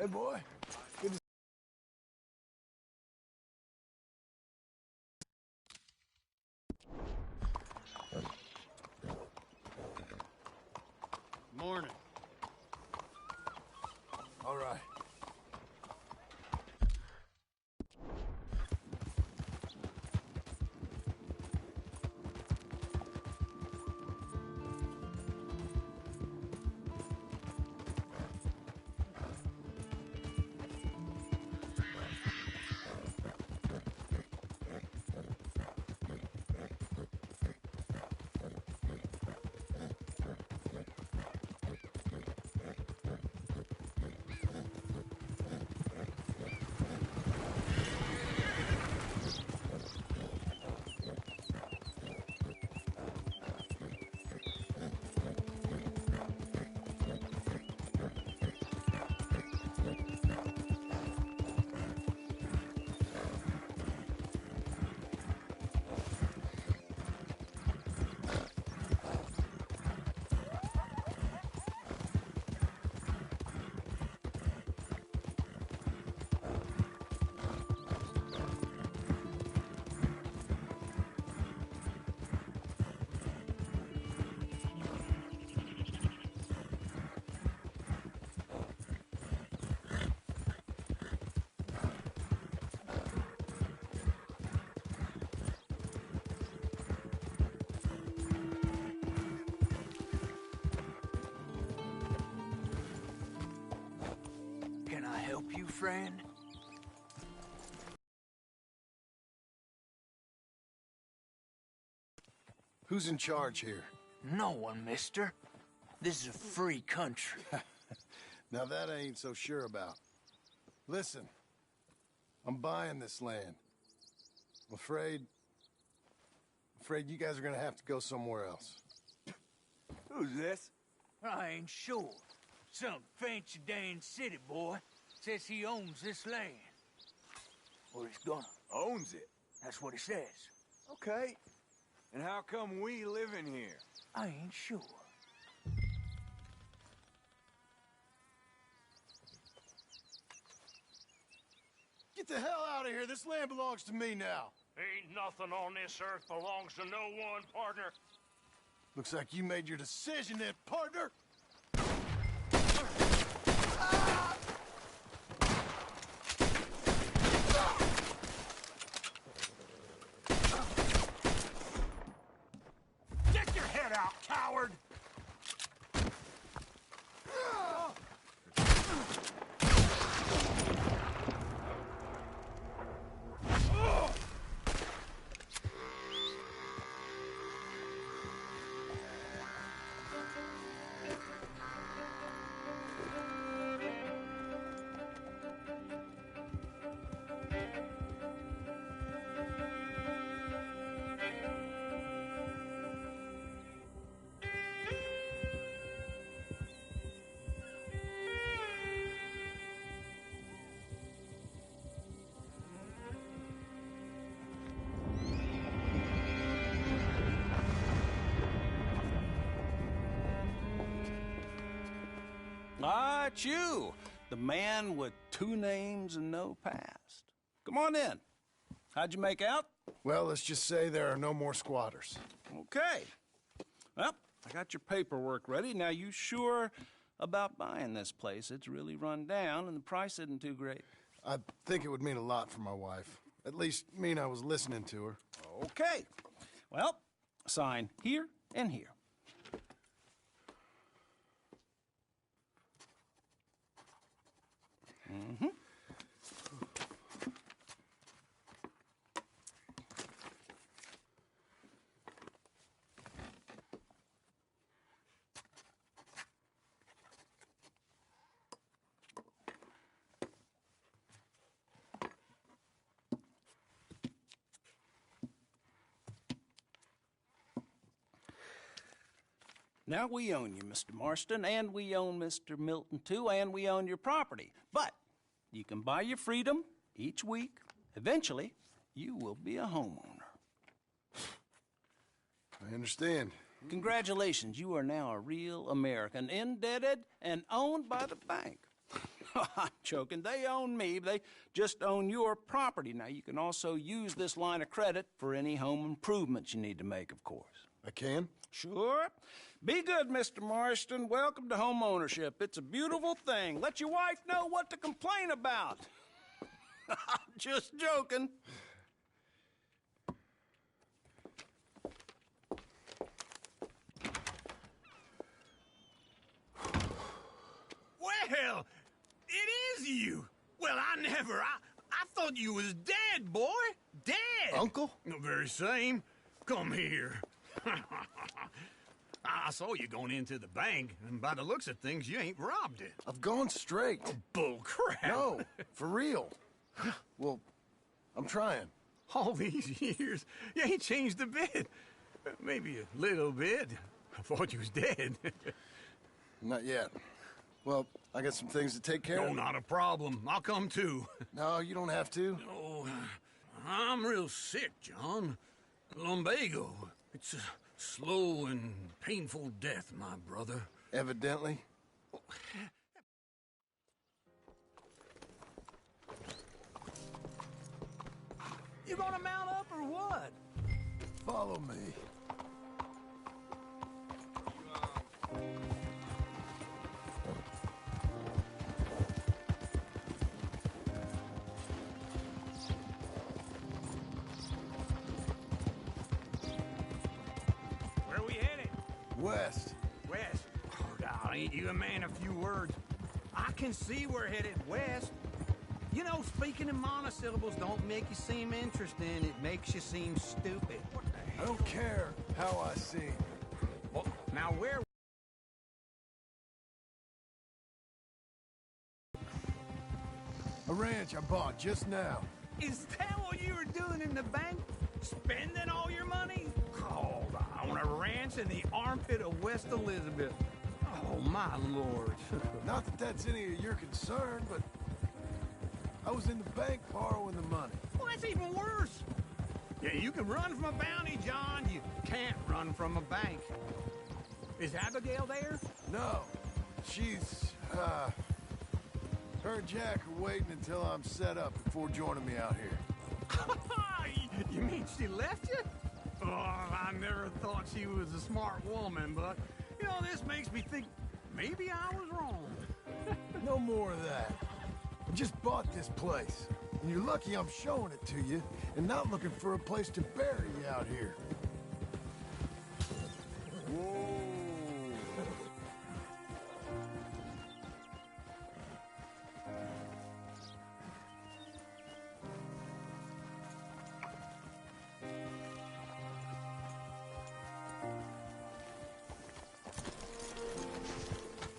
Hey, boy. Good to Morning. All right. Can I help you, friend? Who's in charge here? No one, mister. This is a free country. Now that I ain't so sure about. Listen, I'm buying this land. I'm afraid you guys are gonna have to go somewhere else. Who's this? I ain't sure. Some fancy Dan city boy says he owns this land. Or he's gonna. Owns it. That's what he says. Okay. And how come we live in here? I ain't sure. Get the hell out of here! This land belongs to me now! Ain't nothing on this earth belongs to no one, partner. Looks like you made your decision then, partner! Get your head out, coward! Ah, it's you, the man with two names and no past. Come on in. How'd you make out? Well, let's just say there are no more squatters. Okay. Well, I got your paperwork ready. Now, you sure about buying this place? It's really run down, and the price isn't too great. I think it would mean a lot for my wife. At least mean I was listening to her. Okay. Well, sign here and here. Mm-hmm. Now, we own you, Mr. Marston, and we own Mr. Milton, too, and we own your property. But you can buy your freedom each week. Eventually, you will be a homeowner. I understand. Congratulations, you are now a real American, indebted and owned by the bank. I'm joking. They own me. They just own your property. Now, you can also use this line of credit for any home improvements you need to make, of course. I can? Sure. Be good, Mr. Marston. Welcome to home ownership. It's a beautiful thing. Let your wife know what to complain about. Just joking. Well, it is you. Well, I thought you was dead, boy. Dead. Uncle? The very same. Come here. I saw you going into the bank, and by the looks of things, you ain't robbed it. I've gone straight. Bull crap. No, for real. Well, I'm trying. All these years, you ain't changed a bit. Maybe a little bit. I thought you was dead. Not yet. Well, I got some things to take care No, of. not a problem. I'll come too. No, you don't have to. Oh, I'm real sick, John. Lumbago. It's a slow and painful death, my brother. Evidently. You gonna mount up or what? Follow me. Where we headed? West. West. Oh, now, ain't you a man of few words? I can see we're headed west. You know, speaking in monosyllables don't make you seem interesting. It makes you seem stupid. What the I hell? don't care how I seem. Well, now where? A ranch I bought just now. Is that what you were doing in the bank? Spending all your money? Oh, on a ranch in the armpit of West Elizabeth. Oh, my lord. Not that that's any of your concern, but I was in the bank borrowing the money. Well, that's even worse. Yeah, you can run from a bounty, John. You can't run from a bank. Is Abigail there? No, she's, her and Jack are waiting until I'm set up before joining me out here. You mean she left you? Oh, I never thought she was a smart woman, but, you know, this makes me think maybe I was wrong. No more of that. I just bought this place, and you're lucky I'm showing it to you and not looking for a place to bury you out here. Whoa.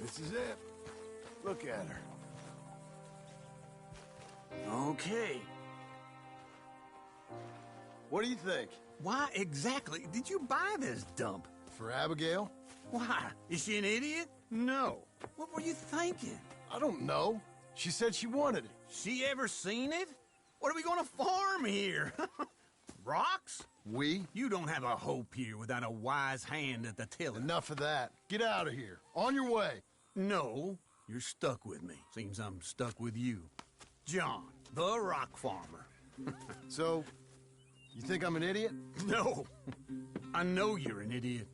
This is it. Look at her. Okay. What do you think? Why exactly did you buy this dump? For Abigail? Why? Is she an idiot? No. What were you thinking? I don't know. She said she wanted it. She ever seen it? What are we gonna farm here? Rocks? We? You don't have a hope here without a wise hand at the tiller. Enough of that. Get out of here. On your way. No, you're stuck with me. Seems I'm stuck with you. John, the rock farmer. So, you think I'm an idiot? No, I know you're an idiot.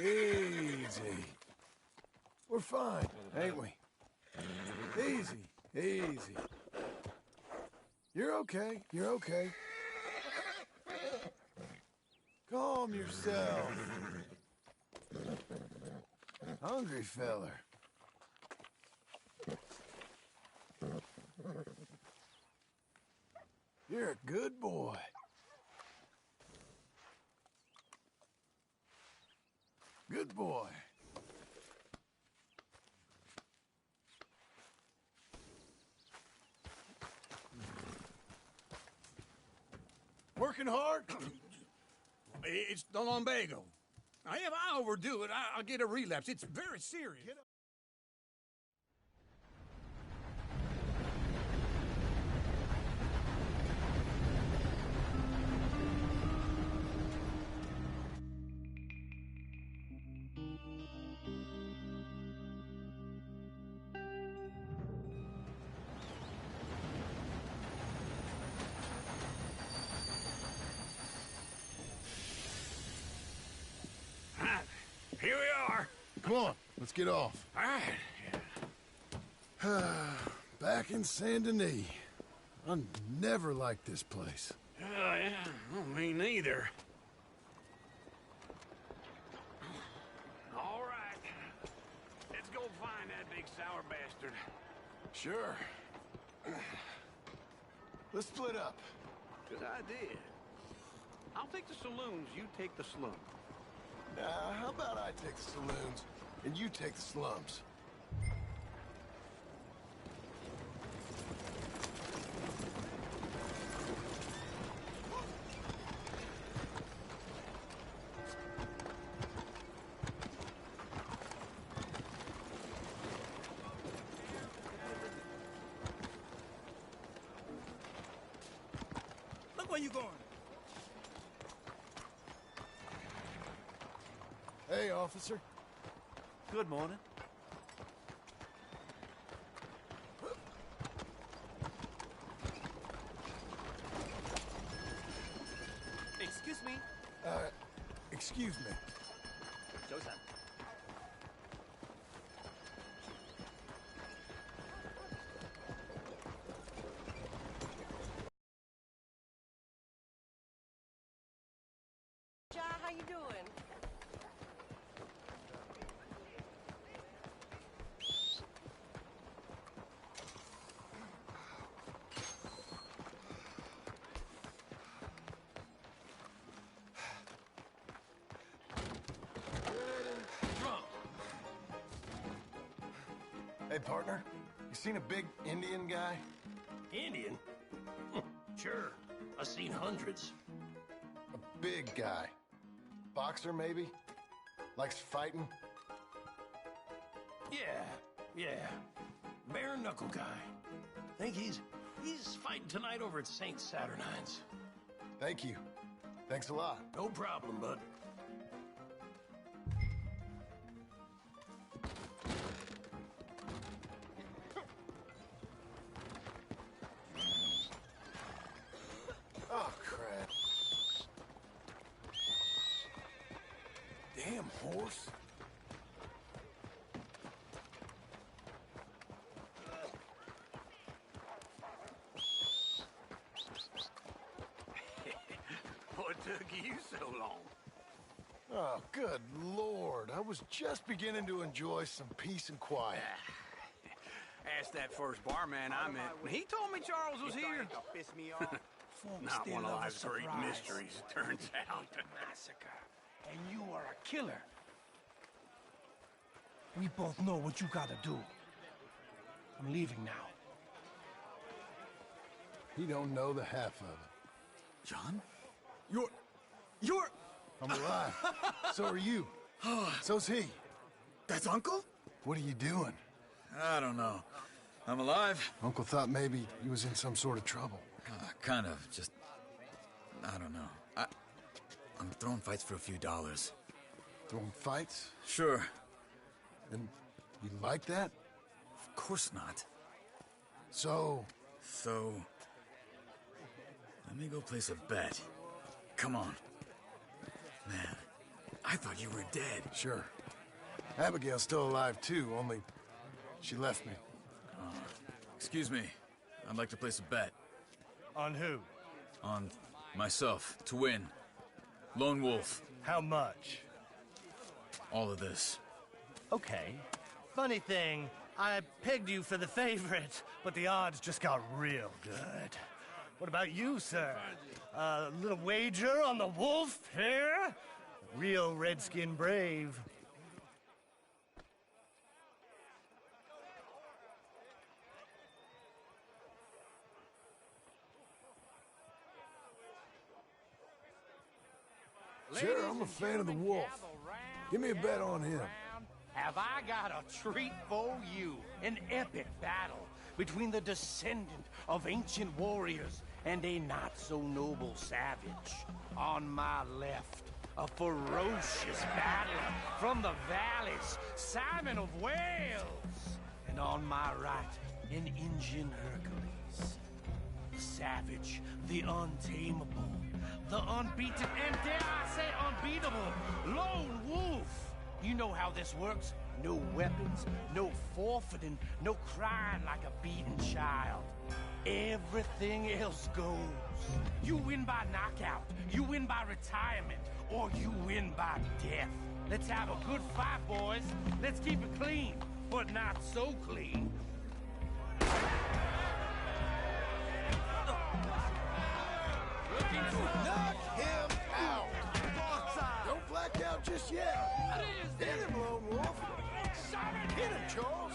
Easy. We're fine, ain't we? Easy, easy. You're okay, you're okay. Calm yourself. Hungry feller. You're a good boy. Good boy. Working hard? It's the lumbago. Now, if I overdo it, I'll get a relapse. It's very serious. Here we are. Come on, let's get off. All right. Back in Saint Denis. I never liked this place. Yeah, well, me neither. All right. Let's go find that big sour bastard. Sure. Let's split up. Good idea. I'll take the saloons, you take the slums. How about I take the saloons and you take the slums? Look where you going. Hey, officer. Good morning. Excuse me. Excuse me. Showtime. How you doing? Hey, partner. You seen a big Indian guy? Indian? Sure. I've seen hundreds. A big guy. Boxer, maybe? Likes fighting? Yeah. Bare knuckle guy. Think he's fighting tonight over at St. Saturnine's. Thank you. Thanks a lot. No problem, bud. Oh, crap. Damn horse. What took you so long? Oh, good Lord. I was just beginning to enjoy some peace and quiet. Asked that first barman I met. He told me Charles was here. Piss me off. Not one of life's great mysteries, it turns out. Massacre. And you are a killer. We both know what you gotta do. I'm leaving now. He don't know the half of it. John? You're... I'm alive. So are you. So's he. That's Uncle? What are you doing? I don't know. I'm alive. Uncle thought maybe he was in some sort of trouble. Kind of. Just... I don't know. I'm throwing fights for a few dollars. Throwing fights? Sure. And you like that? Of course not. So... So... Let me go place a bet. Come on. Man, I thought you were dead. Sure. Abigail's still alive, too, only she left me. Excuse me. I'd like to place a bet. On who? On myself, to win. Lone Wolf. How much? All of this. Okay. Funny thing, I pegged you for the favorite, but the odds just got real good. What about you, sir? A little wager on the wolf here? Real redskin brave. Sure, I'm a fan of the wolf. Give me a bet on him. Have I got a treat for you? An epic battle between the descendant of ancient warriors and a not-so-noble savage. On my left, a ferocious battler from the valleys, Simon of Wales. And on my right, an Injun Hercules. The savage, the untamable, the unbeaten, and dare I say unbeatable, Lone Wolf. You know how this works. No weapons, no forfeiting, no crying like a beaten child. Everything else goes. You win by knockout, you win by retirement, or you win by death. Let's have a good fight, boys. Let's keep it clean, but not so clean. Knock him out! Don't black out just yet. Hit him, Lone Wolf. Hit him, Charles.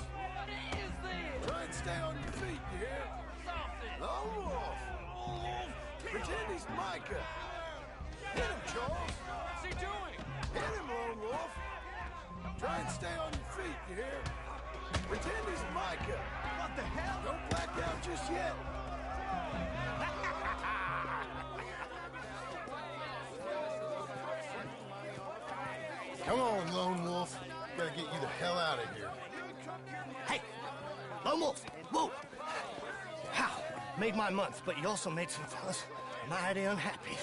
Try and stay on your feet, you hear? Lone Wolf. Pretend he's Micah. Hit him, Charles. What's he doing? Hit him, Lone Wolf. Try and stay on your feet, you hear? Pretend he's Micah. What the hell? Don't black out just yet. Come on, Lone Wolf. Gotta get you the hell out of here. Hey! Lone Wolf! Whoa! How? Made my month, but you also made some fellas mighty unhappy.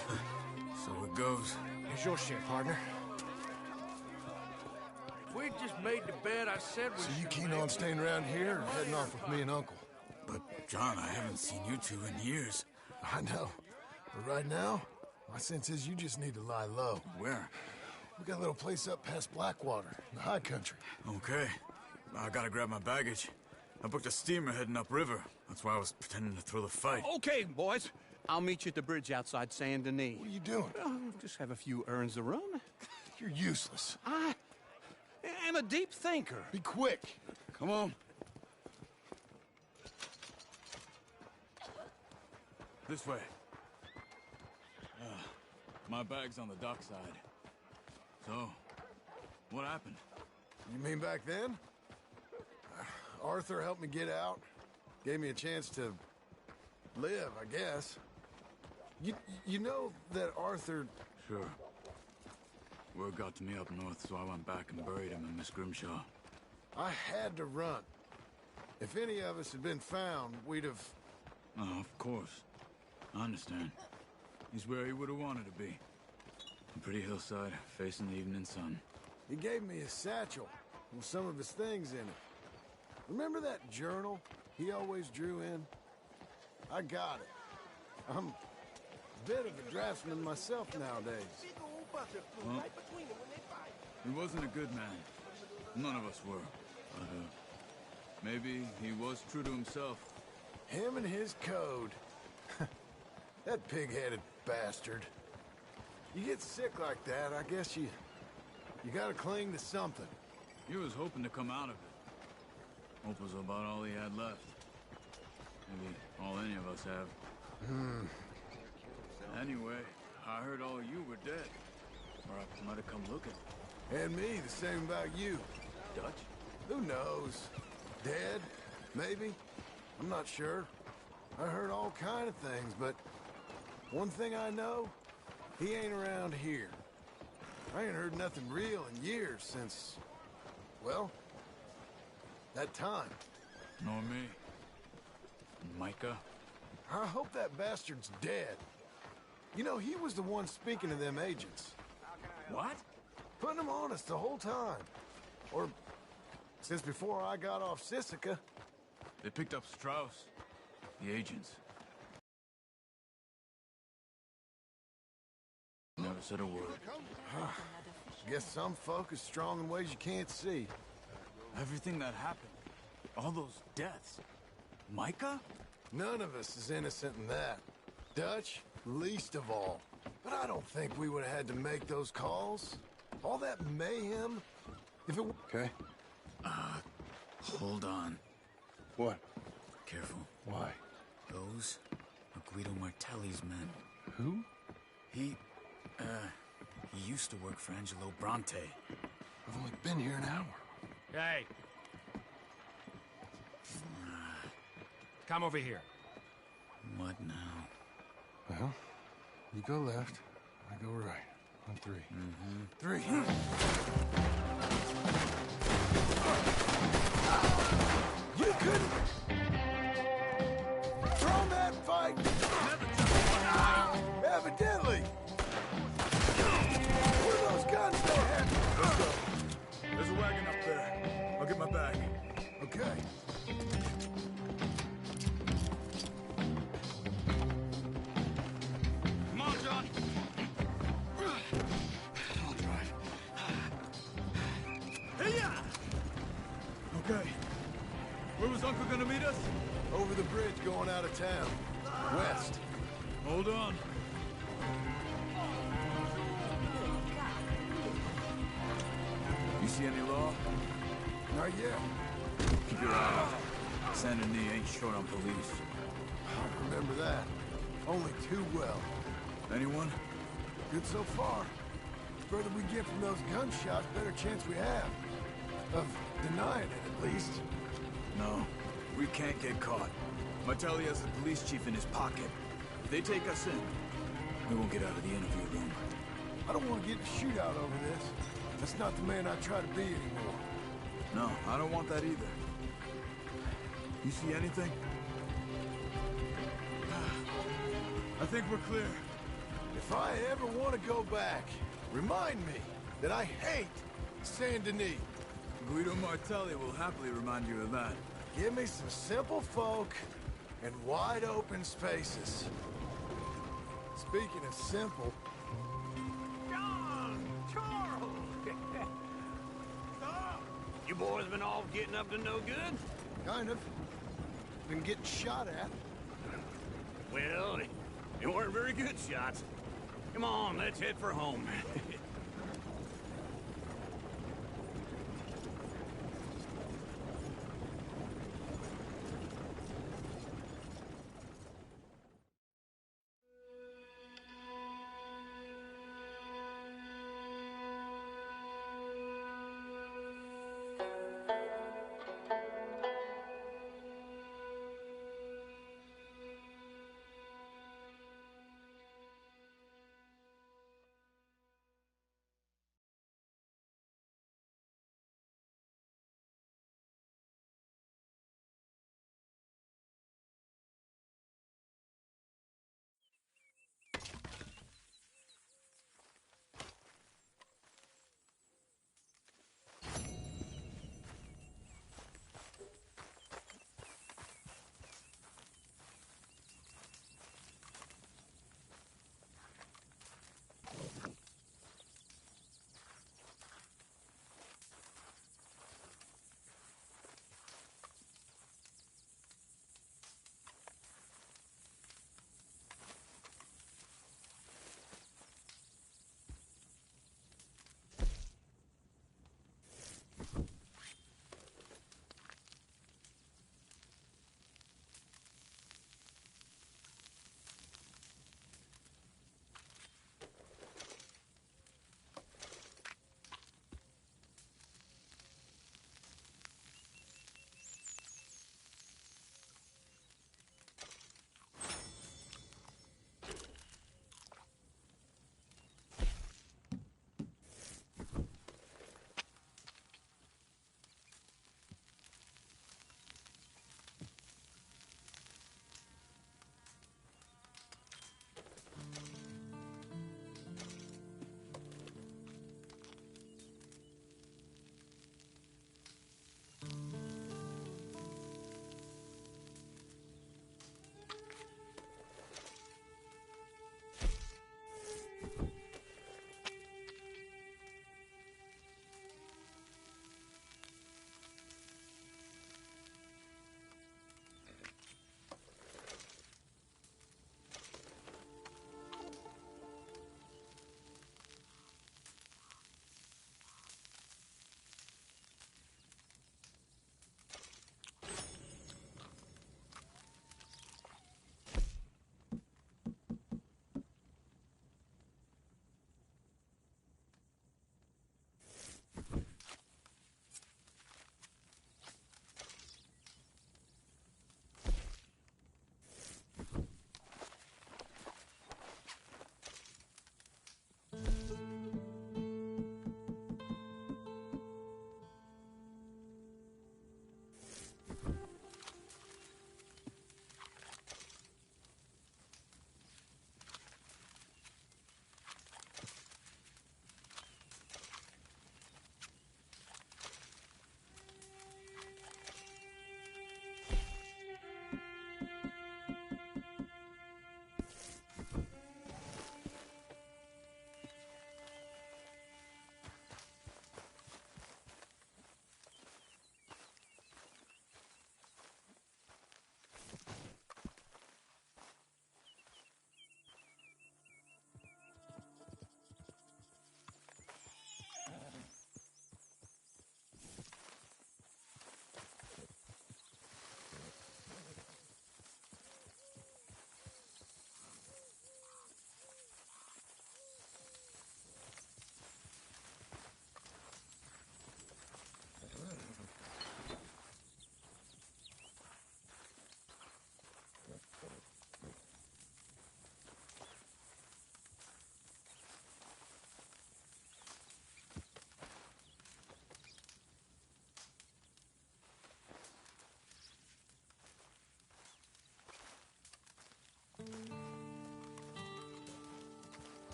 So it goes. Here's your share, partner. If we'd just made the bet I said we So you should keen make, on staying around here or heading off with me and Uncle? But, John, I haven't seen you two in years. I know. But right now, my sense is you just need to lie low. Where? We got a little place up past Blackwater, in the high country. Okay. I gotta grab my baggage. I booked a steamer heading upriver. That's why I was pretending to throw the fight. Okay, boys. I'll meet you at the bridge outside Saint Denis. What are you doing? Just have a few errands to run. You're useless. I am a deep thinker. Be quick. Come on. This way. My bag's on the dockside. So, what happened? You mean back then? Arthur helped me get out. Gave me a chance to live, I guess. You know that Arthur... Sure. Word got to me up north, so I went back and buried him in Miss Grimshaw. I had to run. If any of us had been found, we'd have... Oh, of course. I understand. He's where he would have wanted to be. A pretty hillside, facing the evening sun. He gave me a satchel with some of his things in it. Remember that journal he always drew in? I got it. I'm a bit of a draftsman myself nowadays. Well, he wasn't a good man. None of us were. But, maybe he was true to himself. Him and his code. That pig-headed bastard. You get sick like that, I guess you gotta cling to something. He was hoping to come out of it. Hope was about all he had left. Maybe all any of us have. Anyway, I heard all you were dead. Or I might have come looking. And me, the same about you. Dutch? Who knows? Dead? Maybe? I'm not sure. I heard all kind of things, but one thing I know, he ain't around here. I ain't heard nothing real in years since, well, that time. Nor me. Micah? I hope that bastard's dead. You know, he was the one speaking to them agents. What? Putting them on us the whole time. Or since before I got off Sisika. They picked up Strauss. The agents. Never said a word. Guess some folk are strong in ways you can't see. Everything that happened. All those deaths. Micah? None of us is innocent in that. Dutch, least of all. But I don't think we would have had to make those calls. All that mayhem. If it... Okay. Hold on. What? Careful. Why? Those are Guido Martelli's men. Who? He used to work for Angelo Bronte. I've only been here an hour. Hey. Come over here. What now? Well, you go left, I go right. On three. Three. You couldn't... Throw that fight! Evidently! What are those guns they have? Let's go. There's a wagon up there. I'll get my bag. Okay. Come on, Johnny. I'll drive. Hey-ya! Okay. Where was Uncle gonna meet us? Over the bridge going out of town. West. Hold on. You see any law? Not yet. Keep your eye out. Saint Denis ain't short on police. I remember that. Only too well. Anyone? Good so far. The further we get from those gunshots, better chance we have. Of denying it, at least. No. We can't get caught. Martelli has the police chief in his pocket. If they take us in, we won't get out of the interview room. I don't want to get in a shootout over this. That's not the man I try to be anymore. No, I don't want that either. You see anything? I think we're clear. If I ever want to go back, remind me that I hate Saint Denis. Guido Martelli will happily remind you of that. Give me some simple folk and wide open spaces. Speaking of simple, John! Charles! You boys been all getting up to no good? kind of. Been getting shot at. Well, they weren't very good shots. Come on, let's head for home.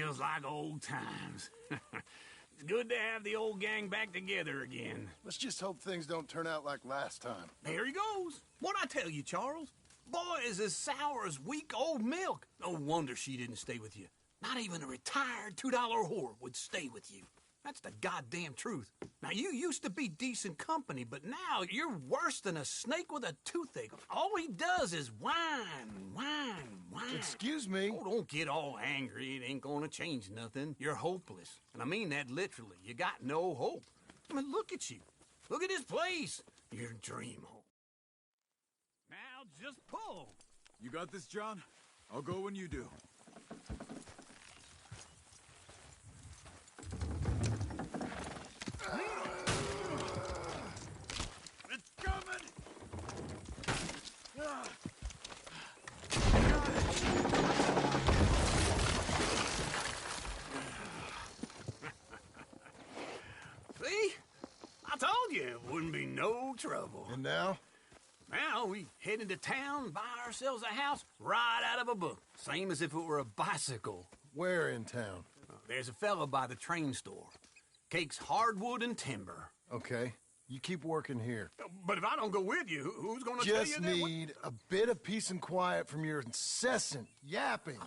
Feels like old times. It's good to have the old gang back together again. Let's just hope things don't turn out like last time. There he goes. What'd I tell you, Charles? Boy is as sour as week-old milk. No wonder she didn't stay with you. Not even a retired $2 whore would stay with you. That's the goddamn truth. Now, you used to be decent company, but now you're worse than a snake with a toothache. All he does is whine, whine, whine. Excuse me? Oh, don't get all angry. It ain't gonna change nothing. You're hopeless. And I mean that literally. You got no hope. I mean, look at you. Look at this place. Your dream home. Now just pull. You got this, John? I'll go when you do. It's coming! See? I told you it wouldn't be no trouble. And now? Now we head into town, buy ourselves a house right out of a book. Same as if it were a bicycle. Where in town? There's a fella by the train store. Cakes hardwood and timber. Okay. You keep working here. But if I don't go with you, who's gonna tell you Just that? need a bit of peace and quiet from your incessant yapping.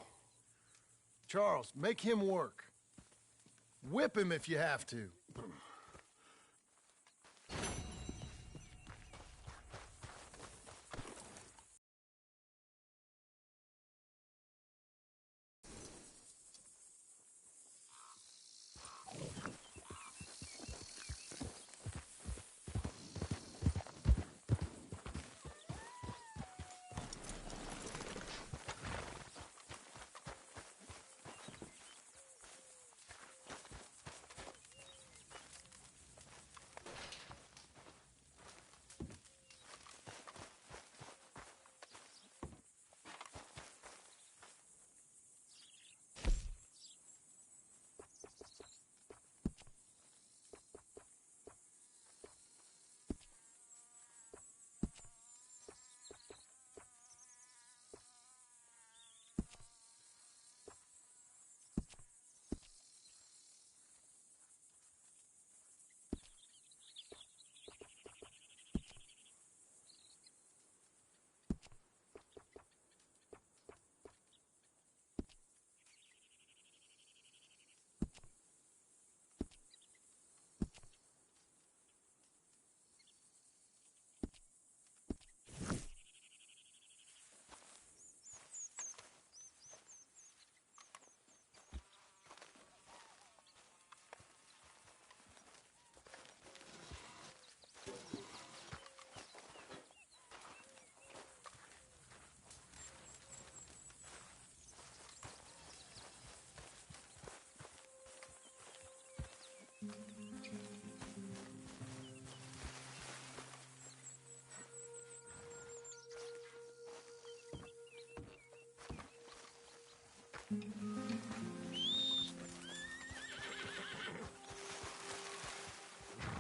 Charles, make him work. Whip him if you have to.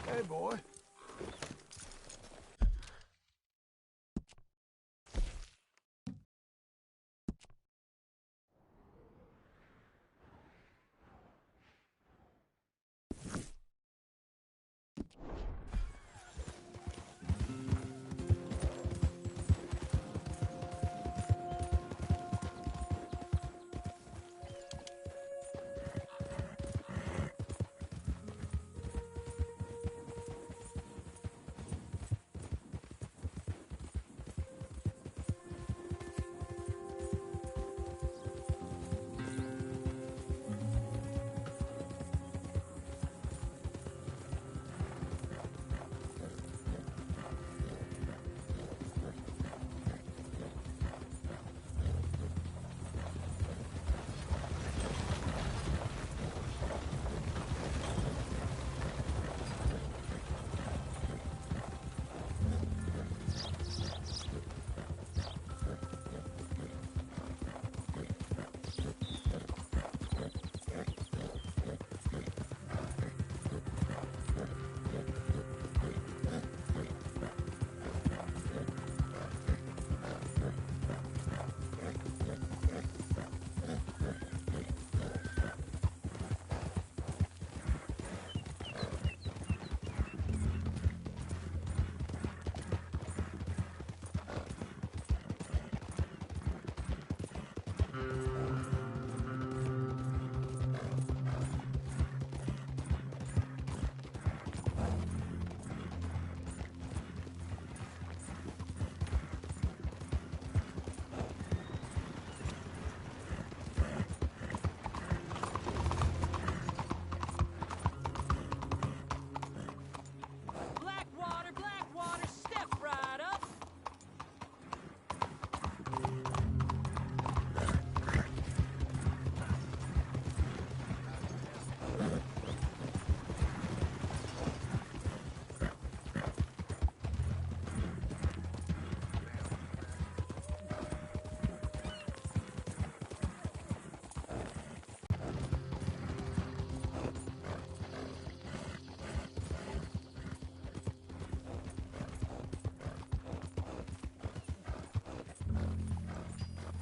Hey, boy.